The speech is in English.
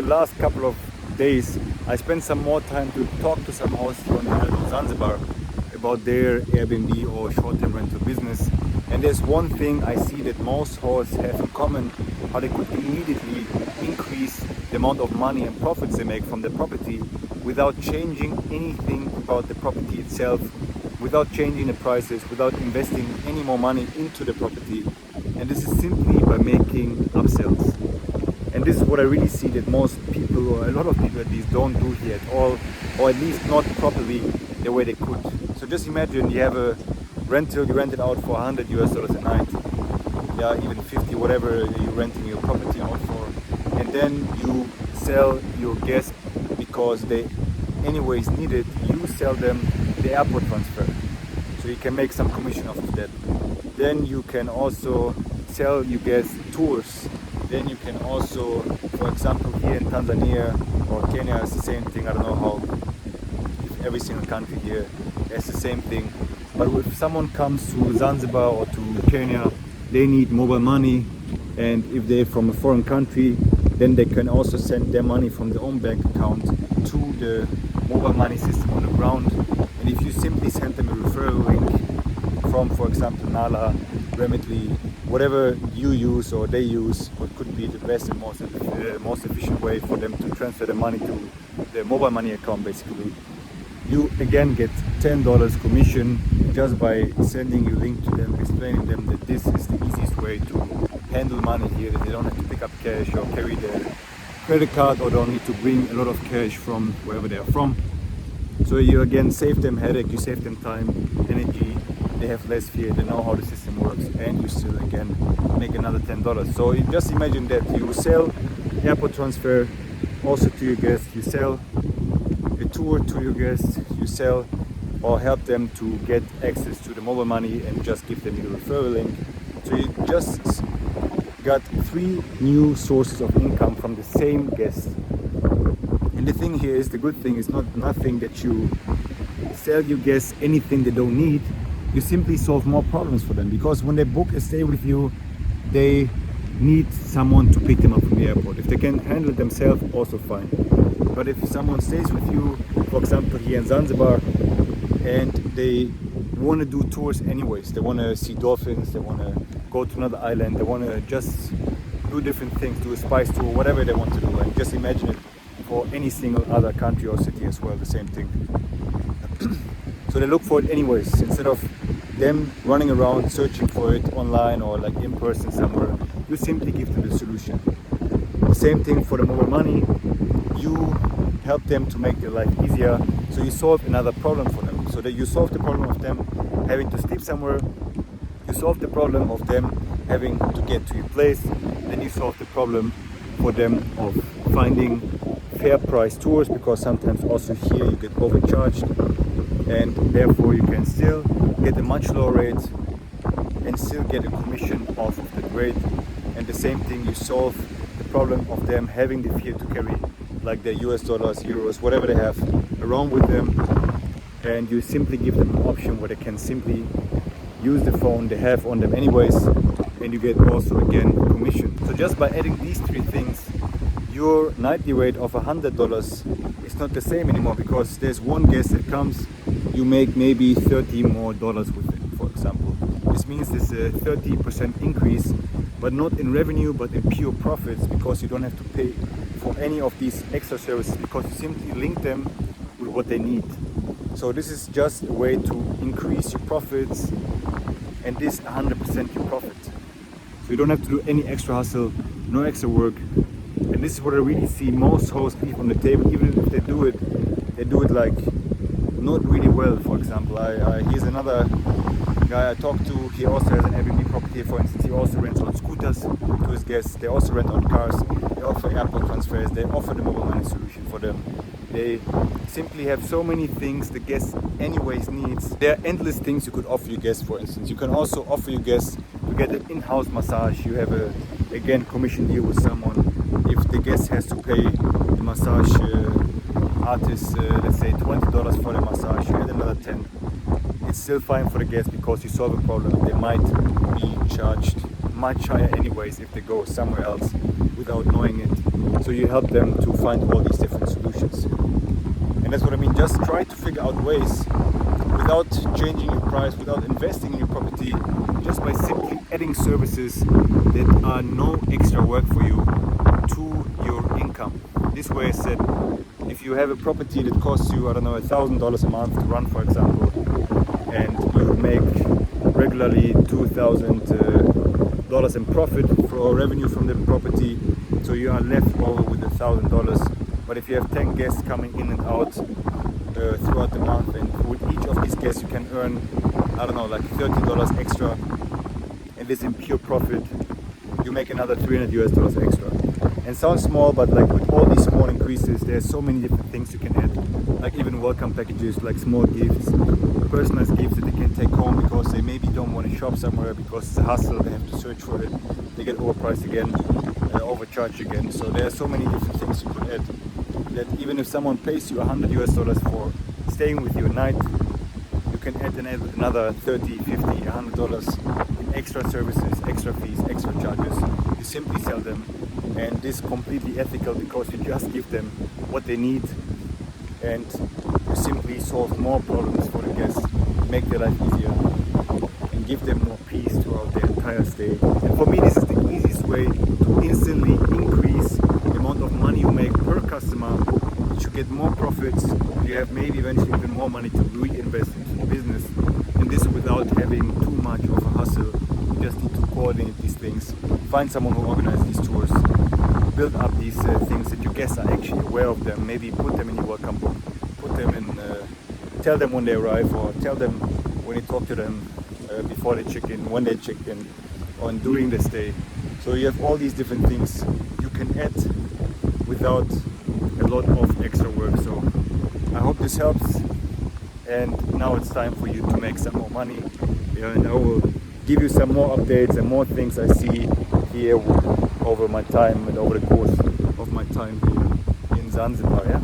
The last couple of days I spent some more time to talk to some hosts on Zanzibar about their Airbnb or short-term rental business. And there's one thing I see that most hosts have in common, how they could immediately increase the amount of money and profits they make from the property without changing anything about the property itself, without changing the prices, without investing any more money into the property. And this is simply by making upsells. And this is what I really see that most people, or a lot of people at least, don't do here at all, or at least not properly the way they could. So just imagine you have a rental, you rent it out for $100 a night, yeah, even 50, whatever you're renting your property out for, and then you sell your guests because they anyways need it. You sell them the airport transfer, so you can make some commission off of that. Then you can also sell your guests tours. Then you can also, for example, here in Tanzania or Kenya, it's the same thing. I don't know how if every single country here has the same thing. But if someone comes to Zanzibar or to Kenya, they need mobile money, and if they're from a foreign country, then they can also send their money from their own bank account to the mobile money system on the ground. And if you simply send them a referral link from, for example, Nala, Remitly, whatever you use or they use, what could be the best and most efficient way for them to transfer the money to the mobile money account, basically, you again get $10 commission just by sending a link to them, explaining them that this is the easiest way to handle money here, that they don't have to pick up cash or carry their credit card, or don't need to bring a lot of cash from wherever they are from. So you again save them headache, you save them time, energy, they have less fear, they know how the system works, and you still again make another $10. So you just imagine that you sell airport transfer also to your guests, you sell a tour to your guests, you sell or help them to get access to the mobile money and just give them your referral link. So you just got 3 new sources of income from the same guest. And the thing here is, the good thing is nothing that you sell your guests anything they don't need. You simply solve more problems for them, because when they book a stay with you, they need someone to pick them up from the airport. If they can handle it themselves, also fine. But if someone stays with you, for example here in Zanzibar, and they want to do tours anyways, they want to see dolphins, they want to go to another island, they want to just do different things, do a spice tour, whatever they want to do. And just imagine it for any single other country or city as well, the same thing. So they look for it anyways, instead of them running around searching for it online or like in person somewhere. You simply give them the solution. The same thing for the mobile money. You help them to make their life easier, so you solve another problem for them. So that you solve the problem of them having to sleep somewhere, you solve the problem of them having to get to your place, then you solve the problem for them of finding fair price tours, because sometimes also here you get overcharged, and therefore you can still get a much lower rate and still get a commission off of the rate. And the same thing, you solve the problem of them having the fear to carry like their US dollars, euros, whatever they have around with them, and you simply give them an option where they can simply use the phone they have on them anyways, and you get also again commission. So just by adding these 3 things, your nightly rate of $100 is not the same anymore, because there's one guest that comes, you make maybe $30 more with it, for example. This means there's a 30% increase, but not in revenue, but in pure profits, because you don't have to pay for any of these extra services, because you simply link them with what they need. So this is just a way to increase your profits, and this 100% your profit. So you don't have to do any extra hustle, no extra work. And this is what I really see most hosts leave on the table. Even if they do it like not really well. For example, here's another guy I talked to. He also has an Airbnb property, for instance. He also rents out scooters to his guests. They also rent out cars. They offer airport transfers. They offer the mobile money solution for them. They simply have so many things the guest anyways needs. There are endless things you could offer your guests. For instance, you can also offer your guests to get an in-house massage. You have a, again, commission deal with someone. If the guest has to pay the massage artist, let's say $20 for the massage, you add another 10. It's still fine for the guest, because you solve a problem. They might be charged much higher anyways if they go somewhere else with without knowing it. So you help them to find all these different solutions. And that's what I mean. Just try to figure out ways without changing your price, without investing in your property, just by simply adding services that are no extra work for you to your income. This way I said, if you have a property that costs you, I don't know, $1,000 a month to run, for example, and you make regularly $2,000 in profit for revenue from the property, so you are left over with $1,000. But if you have 10 guests coming in and out throughout the month, and with each of these guests you can earn, I don't know, like $30 extra, and this in pure profit, you make another $300 extra. And sounds small, but like with all these small increases, there's so many different things you can add, like even welcome packages, like small gifts, personalized gifts that they can take home because they maybe don't want to shop somewhere because it's a hassle, they have to search for it, they get overpriced again, overcharged again. So there are so many different things you can add, that even if someone pays you $100 for staying with you a night, you can add another $30, $50, $100 in extra services, extra fees, extra charges. You simply sell them, and this is completely ethical because you just give them what they need, and you simply solve more problems for the guests, make their life easier, and give them more peace throughout their entire stay. And for me, this is the easiest way to instantly increase the amount of money you make per customer. You should get more profits, you have maybe eventually even more money to reinvest into the business, and this without having too much of a hustle. You just need to coordinate these things, find someone who organizes these tours, build up these things that your guests are actually aware of them, maybe put them in your welcome book, put them in, tell them when they arrive, or tell them when you talk to them before they check in, when they check in, or during the stay. So you have all these different things you can add without a lot of extra work. So I hope this helps, and now it's time for you to make some more money. And I will give you some more updates and more things I see here over my time and over the course of my time here in Zanzibar. Yeah?